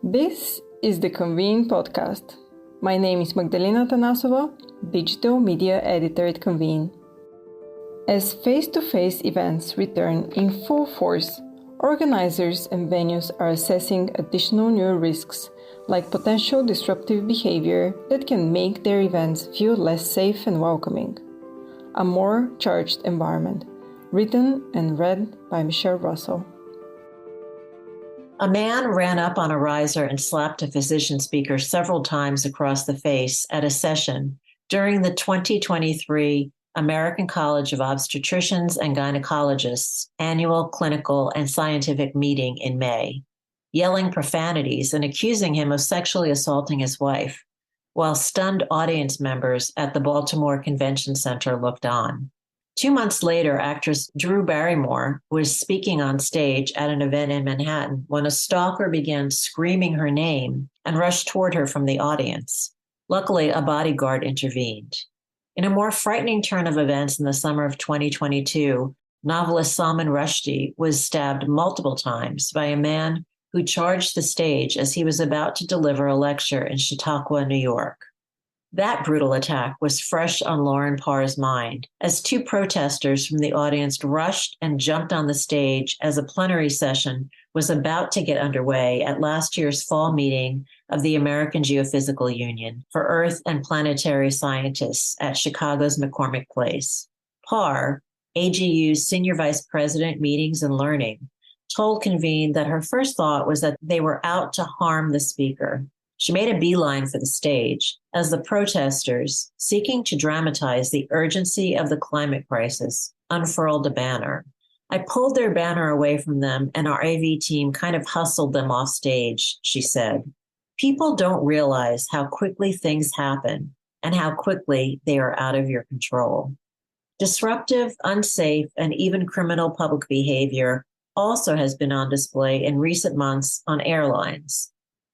This is the Convene podcast. My name is Magdalina Atanassova, Digital Media Editor at Convene. As face-to-face events return in full force, organizers and venues are assessing additional new risks, like potential disruptive behavior that can make their events feel less safe and welcoming. A more charged environment. Written and read by Michelle Russell. A man ran up on a riser and slapped a physician speaker several times across the face at a session during the 2023 American College of Obstetricians and Gynecologists annual clinical and scientific meeting in May, yelling profanities and accusing him of sexually assaulting his wife, while stunned audience members at the Baltimore Convention Center looked on. 2 months later, actress Drew Barrymore was speaking on stage at an event in Manhattan when a stalker began screaming her name and rushed toward her from the audience. Luckily, a bodyguard intervened. In a more frightening turn of events in the summer of 2022, novelist Salman Rushdie was stabbed multiple times by a man who charged the stage as he was about to deliver a lecture in Chautauqua, New York. That brutal attack was fresh on Lauren Parr's mind as two protesters from the audience rushed and jumped on the stage as a plenary session was about to get underway at last year's fall meeting of the American Geophysical Union for Earth and Planetary Scientists at Chicago's McCormick Place. Parr, AGU's Senior Vice President, Meetings and Learning, told Convene that her first thought was that they were out to harm the speaker. She made a beeline for the stage as the protesters, seeking to dramatize the urgency of the climate crisis, unfurled a banner. I pulled their banner away from them and our AV team kind of hustled them off stage, she said. People don't realize how quickly things happen and how quickly they are out of your control. Disruptive, unsafe, and even criminal public behavior also has been on display in recent months on airlines.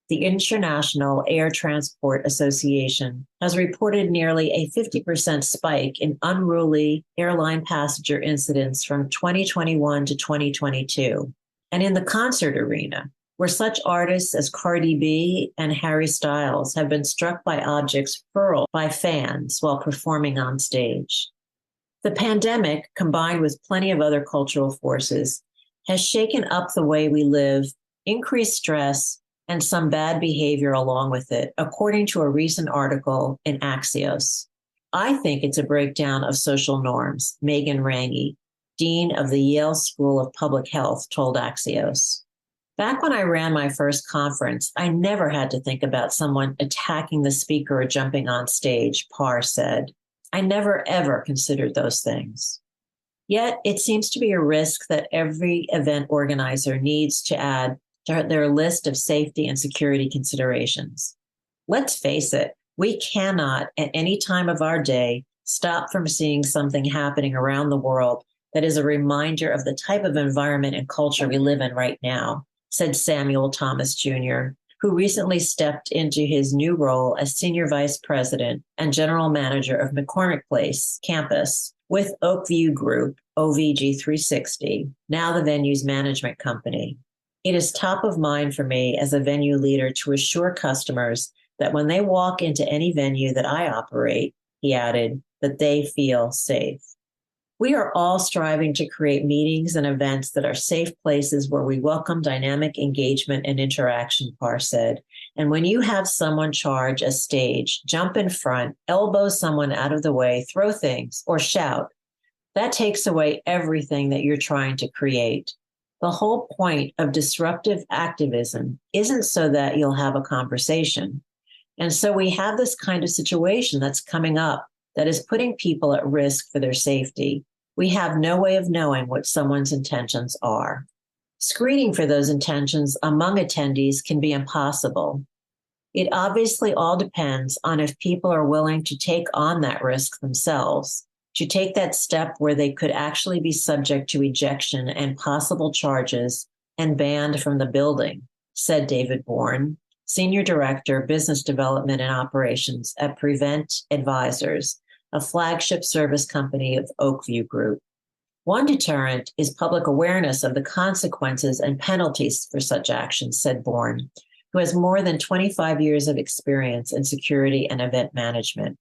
The International Air Transport Association has reported nearly a 50% spike in unruly airline passenger incidents from 2021 to 2022. And in the concert arena, where such artists as Cardi B and Harry Styles have been struck by objects hurled by fans while performing on stage. The pandemic, combined with plenty of other cultural forces, has shaken up the way we live, increased stress, and some bad behavior along with it, according to a recent article in Axios. I think it's a breakdown of social norms, Megan Rangi, dean of the Yale School of Public Health, told Axios. Back when I ran my first conference, I never had to think about someone attacking the speaker or jumping on stage, Parr said. I never, ever considered those things. Yet it seems to be a risk that every event organizer needs to add to their list of safety and security considerations. Let's face it, we cannot at any time of our day stop from seeing something happening around the world that is a reminder of the type of environment and culture we live in right now, said Samuel Thomas Jr., who recently stepped into his new role as Senior Vice President and General Manager of McCormick Place campus with Oakview Group, OVG360, now the venue's management company. It is top of mind for me as a venue leader to assure customers that when they walk into any venue that I operate, he added, that they feel safe. We are all striving to create meetings and events that are safe places where we welcome dynamic engagement and interaction, Parr said. And when you have someone charge a stage, jump in front, elbow someone out of the way, throw things, or shout, that takes away everything that you're trying to create. The whole point of disruptive activism isn't so that you'll have a conversation. And so we have this kind of situation that's coming up that is putting people at risk for their safety. We have no way of knowing what someone's intentions are. Screening for those intentions among attendees can be impossible. It obviously all depends on if people are willing to take on that risk themselves, to take that step where they could actually be subject to ejection and possible charges and banned from the building, said David Bourne, Senior Director, Business Development and Operations at Prevent Advisors, a flagship service company of Oakview Group. One deterrent is public awareness of the consequences and penalties for such actions, said Bourne, who has more than 25 years of experience in security and event management.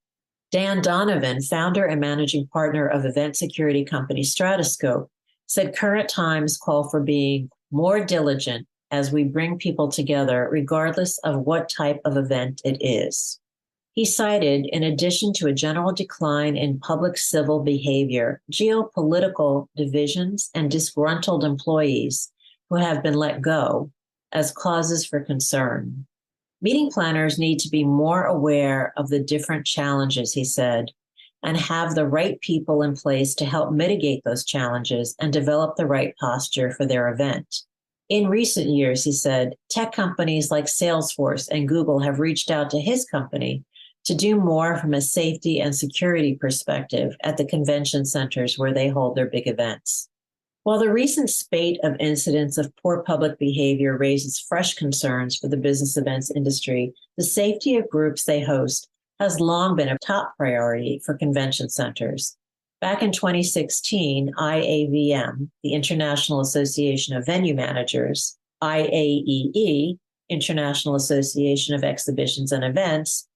Dan Donovan, founder and managing partner of event security company Stratoscope, said current times call for being more diligent as we bring people together, regardless of what type of event it is. He cited, in addition to a general decline in public civil behavior, geopolitical divisions and disgruntled employees who have been let go as causes for concern. Meeting planners need to be more aware of the different challenges, he said, and have the right people in place to help mitigate those challenges and develop the right posture for their event. In recent years, he said, tech companies like Salesforce and Google have reached out to his company to do more from a safety and security perspective at the convention centers where they hold their big events. While the recent spate of incidents of poor public behavior raises fresh concerns for the business events industry, the safety of groups they host has long been a top priority for convention centers. Back in 2016, IAVM, the International Association of Venue Managers, IAEE, International Association of Exhibitions and Events,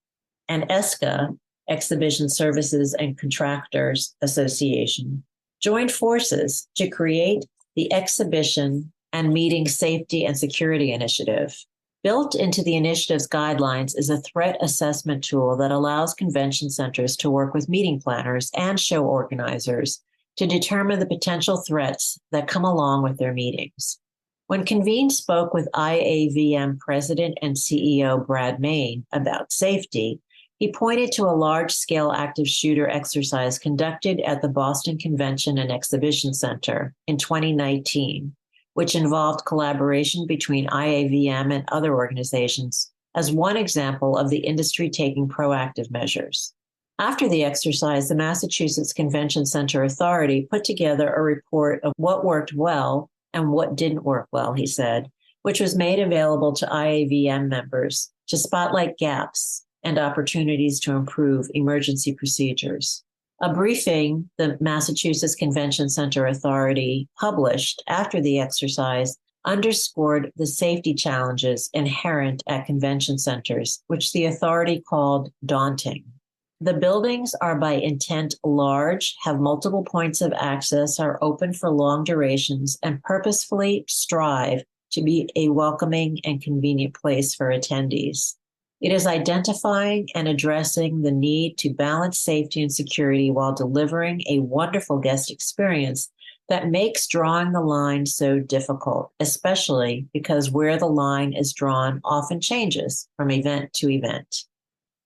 and ESCA, Exhibition Services and Contractors Association, joined forces to create the Exhibition and Meeting Safety and Security Initiative. Built into the initiative's guidelines is a threat assessment tool that allows convention centers to work with meeting planners and show organizers to determine the potential threats that come along with their meetings. When Convene spoke with IAVM President and CEO Brad Main about safety, he pointed to a large-scale active shooter exercise conducted at the Boston Convention and Exhibition Center in 2019, which involved collaboration between IAVM and other organizations as one example of the industry taking proactive measures. After the exercise, the Massachusetts Convention Center Authority put together a report of what worked well and what didn't work well, he said, which was made available to IAVM members to spotlight gaps and opportunities to improve emergency procedures. A briefing the Massachusetts Convention Center Authority published after the exercise underscored the safety challenges inherent at convention centers, which the authority called daunting. The buildings are by intent large, have multiple points of access, are open for long durations, and purposefully strive to be a welcoming and convenient place for attendees. It is identifying and addressing the need to balance safety and security while delivering a wonderful guest experience that makes drawing the line so difficult, especially because where the line is drawn often changes from event to event.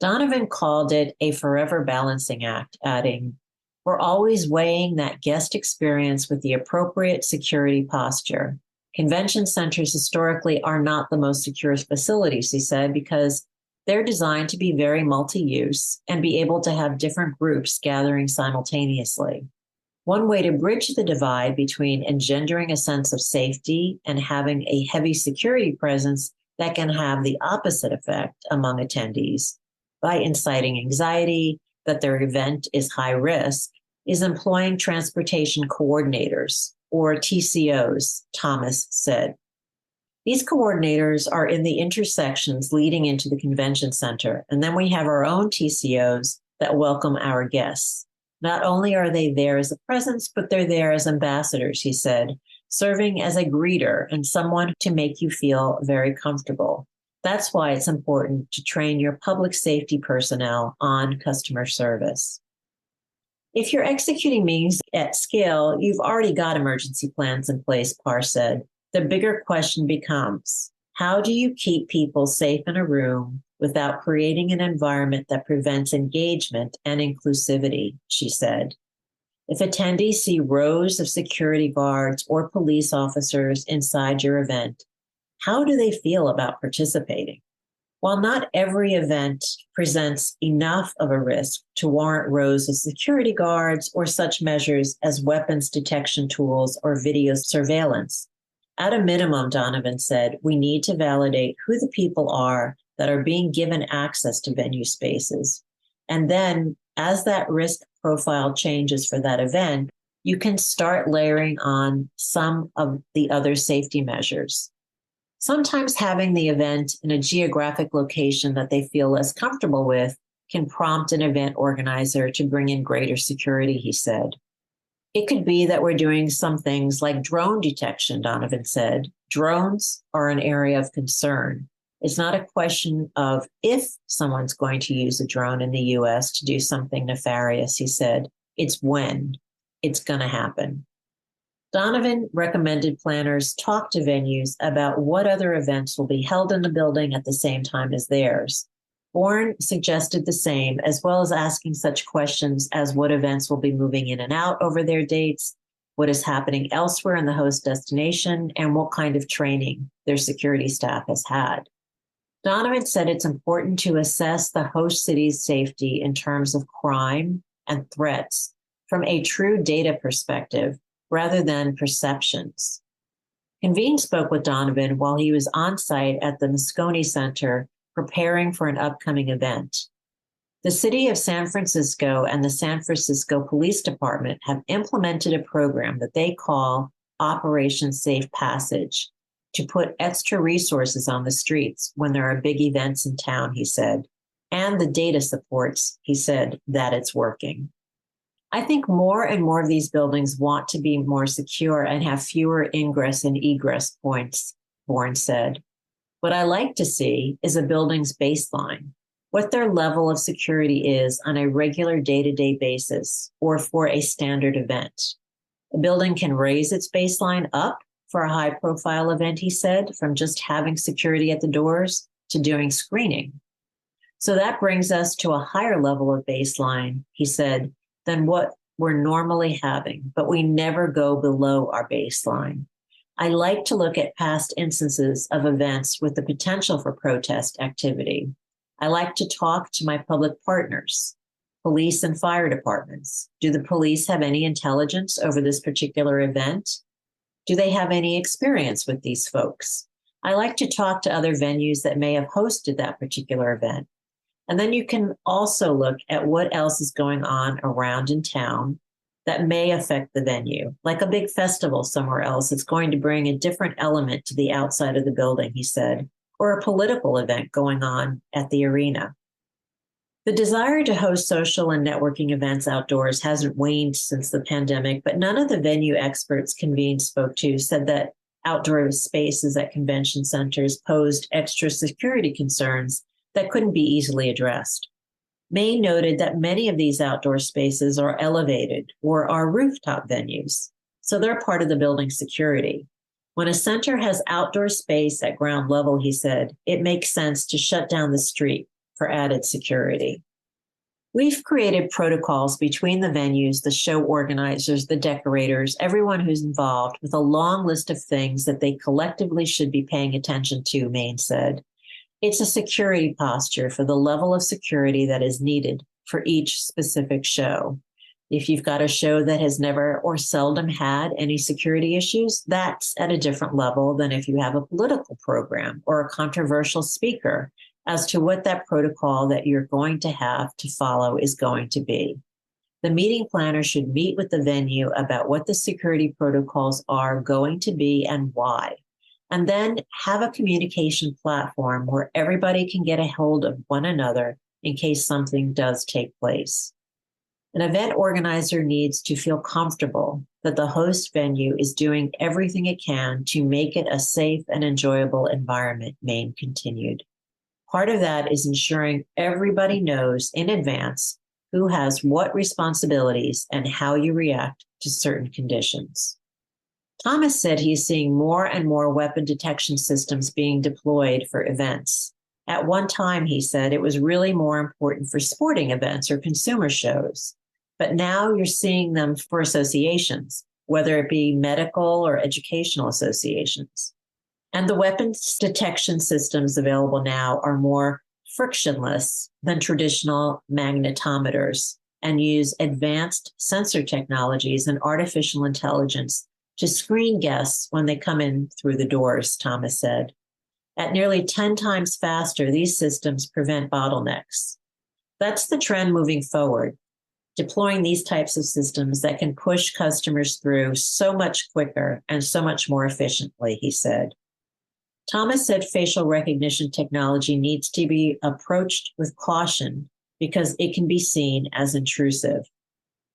Donovan called it a forever balancing act, adding, "We're always weighing that guest experience with the appropriate security posture. Convention centers historically are not the most secure facilities," he said, because they're designed to be very multi-use and be able to have different groups gathering simultaneously. One way to bridge the divide between engendering a sense of safety and having a heavy security presence that can have the opposite effect among attendees by inciting anxiety that their event is high risk is employing transportation coordinators, or TCOs, Thomas said. These coordinators are in the intersections leading into the convention center, and then we have our own TCOs that welcome our guests. Not only are they there as a presence, but they're there as ambassadors, he said, serving as a greeter and someone to make you feel very comfortable. That's why it's important to train your public safety personnel on customer service. If you're executing meetings at scale, you've already got emergency plans in place, Parr said. The bigger question becomes, how do you keep people safe in a room without creating an environment that prevents engagement and inclusivity, she said. If attendees see rows of security guards or police officers inside your event, how do they feel about participating? While not every event presents enough of a risk to warrant rows of security guards or such measures as weapons detection tools or video surveillance, at a minimum, Donovan said, we need to validate who the people are that are being given access to venue spaces. And then as that risk profile changes for that event, you can start layering on some of the other safety measures. Sometimes having the event in a geographic location that they feel less comfortable with can prompt an event organizer to bring in greater security, he said. It could be that we're doing some things like drone detection, Donovan said. Drones are an area of concern. It's not a question of if someone's going to use a drone in the US to do something nefarious, he said. It's when. It's going to happen. Donovan recommended planners talk to venues about what other events will be held in the building at the same time as theirs. Bourne suggested the same, as well as asking such questions as what events will be moving in and out over their dates, what is happening elsewhere in the host destination, and what kind of training their security staff has had. Donovan said it's important to assess the host city's safety in terms of crime and threats from a true data perspective rather than perceptions. Convene spoke with Donovan while he was on site at the Moscone Center preparing for an upcoming event. The city of San Francisco and the San Francisco Police Department have implemented a program that they call Operation Safe Passage to put extra resources on the streets when there are big events in town, he said. And the data supports, he said, that it's working. I think more and more of these buildings want to be more secure and have fewer ingress and egress points, Bourne said. What I like to see is a building's baseline, what their level of security is on a regular day-to-day basis or for a standard event. A building can raise its baseline up for a high-profile event, he said, from just having security at the doors to doing screening. So that brings us to a higher level of baseline, he said, than what we're normally having, but we never go below our baseline. I like to look at past instances of events with the potential for protest activity. I like to talk to my public partners, police and fire departments. Do the police have any intelligence over this particular event? Do they have any experience with these folks? I like to talk to other venues that may have hosted that particular event. And then you can also look at what else is going on around in town that may affect the venue, like a big festival somewhere else. It's going to bring a different element to the outside of the building, he said, or a political event going on at the arena. The desire to host social and networking events outdoors hasn't waned since the pandemic, but none of the venue experts Convene spoke to said that outdoor spaces at convention centers posed extra security concerns that couldn't be easily addressed. May noted that many of these outdoor spaces are elevated or are rooftop venues, so they're part of the building's security. When a center has outdoor space at ground level, he said, it makes sense to shut down the street for added security. We've created protocols between the venues, the show organizers, the decorators, everyone who's involved, with a long list of things that they collectively should be paying attention to, Maine said. It's a security posture for the level of security that is needed for each specific show. If you've got a show that has never or seldom had any security issues, that's at a different level than if you have a political program or a controversial speaker as to what that protocol that you're going to have to follow is going to be. The meeting planner should meet with the venue about what the security protocols are going to be and why. And then have a communication platform where everybody can get a hold of one another in case something does take place. An event organizer needs to feel comfortable that the host venue is doing everything it can to make it a safe and enjoyable environment, Maine continued. Part of that is ensuring everybody knows in advance who has what responsibilities and how you react to certain conditions. Thomas said he's seeing more and more weapon detection systems being deployed for events. At one time, he said, it was really more important for sporting events or consumer shows. But now you're seeing them for associations, whether it be medical or educational associations. And the weapons detection systems available now are more frictionless than traditional magnetometers and use advanced sensor technologies and artificial intelligence to screen guests when they come in through the doors, Thomas said. At nearly 10 times faster, these systems prevent bottlenecks. That's the trend moving forward, deploying these types of systems that can push customers through so much quicker and so much more efficiently, he said. Thomas said facial recognition technology needs to be approached with caution because it can be seen as intrusive.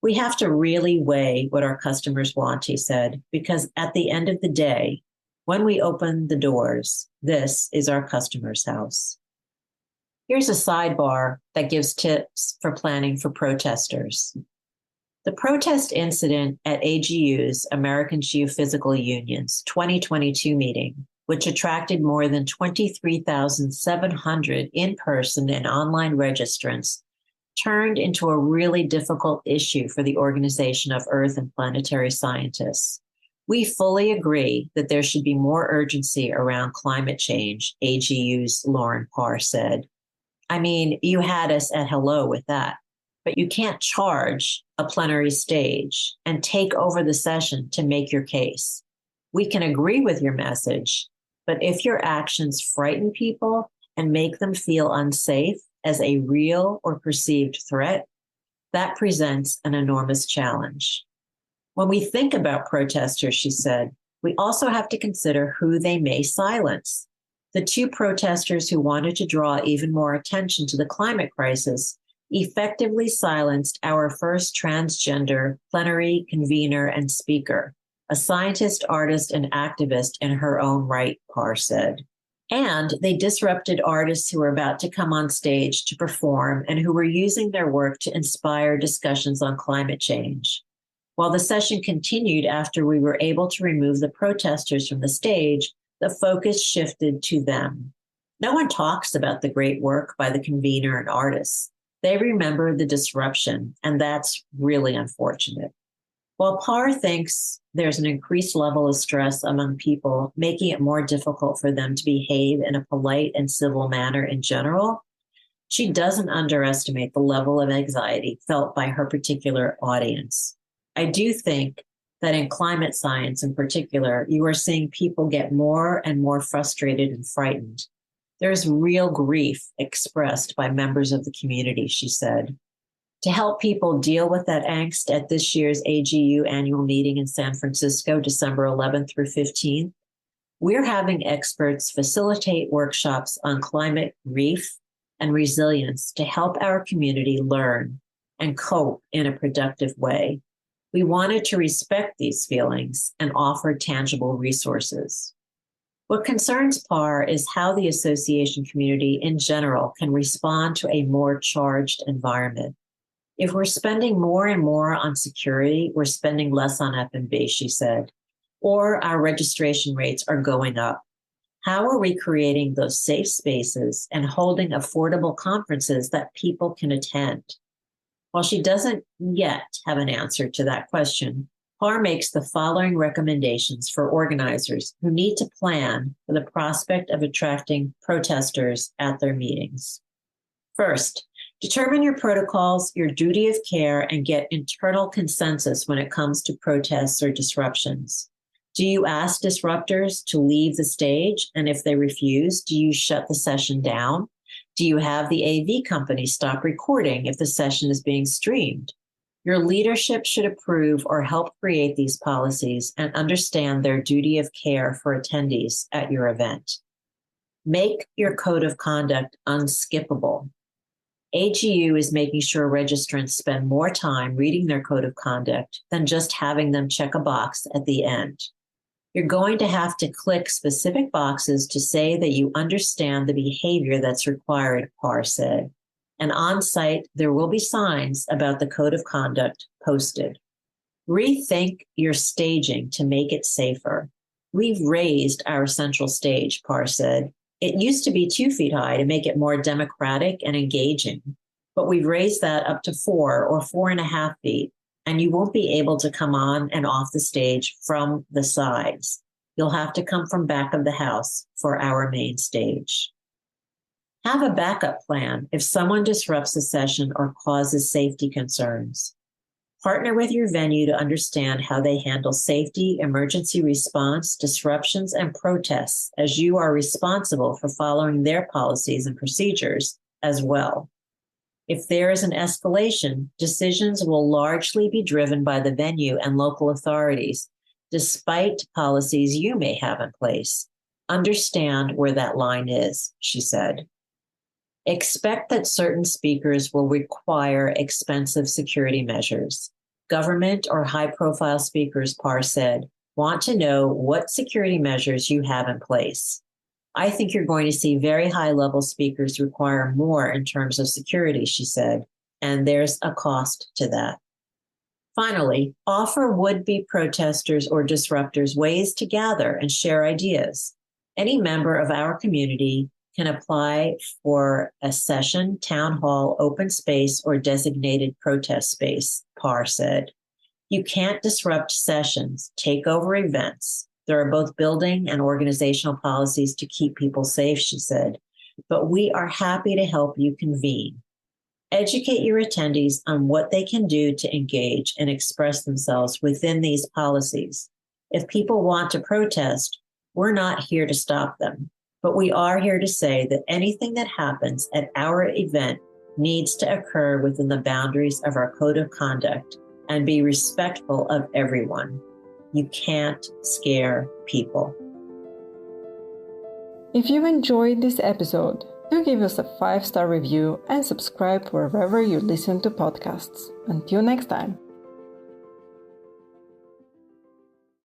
We have to really weigh what our customers want, he said, because at the end of the day, when we open the doors, this is our customer's house. Here's a sidebar that gives tips for planning for protesters. The protest incident at AGU's, American Geophysical Union's 2022 meeting, which attracted more than 23,700 in-person and online registrants, turned into a really difficult issue for the Organization of Earth and Planetary Scientists. We fully agree that there should be more urgency around climate change, AGU's Lauren Parr said. I mean, you had us at hello with that, but you can't charge a plenary stage and take over the session to make your case. We can agree with your message, but if your actions frighten people and make them feel unsafe as a real or perceived threat, that presents an enormous challenge. When we think about protesters, she said, we also have to consider who they may silence. The two protesters who wanted to draw even more attention to the climate crisis effectively silenced our first transgender plenary convener and speaker, a scientist, artist, and activist in her own right, Parr said. And they disrupted artists who were about to come on stage to perform and who were using their work to inspire discussions on climate change. While the session continued after we were able to remove the protesters from the stage, the focus shifted to them. No one talks about the great work by the convener and artists. They remember the disruption, and that's really unfortunate. While Parr thinks there's an increased level of stress among people, making it more difficult for them to behave in a polite and civil manner in general, she doesn't underestimate the level of anxiety felt by her particular audience. I do think that in climate science in particular, you are seeing people get more and more frustrated and frightened. There's real grief expressed by members of the community, she said. To help people deal with that angst at this year's AGU annual meeting in San Francisco, December 11th through 15th, we're having experts facilitate workshops on climate grief and resilience to help our community learn and cope in a productive way. We wanted to respect these feelings and offer tangible resources. What concerns Parr is how the association community in general can respond to a more charged environment. If we're spending more and more on security, we're spending less on F&B, she said, or our registration rates are going up. How are we creating those safe spaces and holding affordable conferences that people can attend? While she doesn't yet have an answer to that question, Parr makes the following recommendations for organizers who need to plan for the prospect of attracting protesters at their meetings. First, determine your protocols, your duty of care, and get internal consensus when it comes to protests or disruptions. Do you ask disruptors to leave the stage? And if they refuse, do you shut the session down? Do you have the AV company stop recording if the session is being streamed? Your leadership should approve or help create these policies and understand their duty of care for attendees at your event. Make your code of conduct unskippable. AGU is making sure registrants spend more time reading their code of conduct than just having them check a box at the end. You're going to have to click specific boxes to say that you understand the behavior that's required, Parr said. And on site, there will be signs about the code of conduct posted. Rethink your staging to make it safer. We've raised our central stage, Parr said. It used to be 2 feet high to make it more democratic and engaging, but we've raised that up to 4 or 4.5 feet, and you won't be able to come on and off the stage from the sides. You'll have to come from back of the house for our main stage. Have a backup plan if someone disrupts a session or causes safety concerns. Partner with your venue to understand how they handle safety, emergency response, disruptions, and protests, as you are responsible for following their policies and procedures as well. If there is an escalation, decisions will largely be driven by the venue and local authorities, despite policies you may have in place. Understand where that line is, she said. Expect that certain speakers will require expensive security measures. Government or high-profile speakers, Parr said, want to know what security measures you have in place. I think you're going to see very high-level speakers require more in terms of security, she said, and there's a cost to that. Finally, offer would-be protesters or disruptors ways to gather and share ideas. Any member of our community can apply for a session, town hall, open space, or designated protest space, Parr said. You can't disrupt sessions, take over events. There are both building and organizational policies to keep people safe, she said, but we are happy to help you convene. Educate your attendees on what they can do to engage and express themselves within these policies. If people want to protest, we're not here to stop them, but we are here to say that anything that happens at our event needs to occur within the boundaries of our code of conduct and be respectful of everyone. You can't scare people. If you enjoyed this episode, do give us a 5-star review and subscribe wherever you listen to podcasts. Until next time.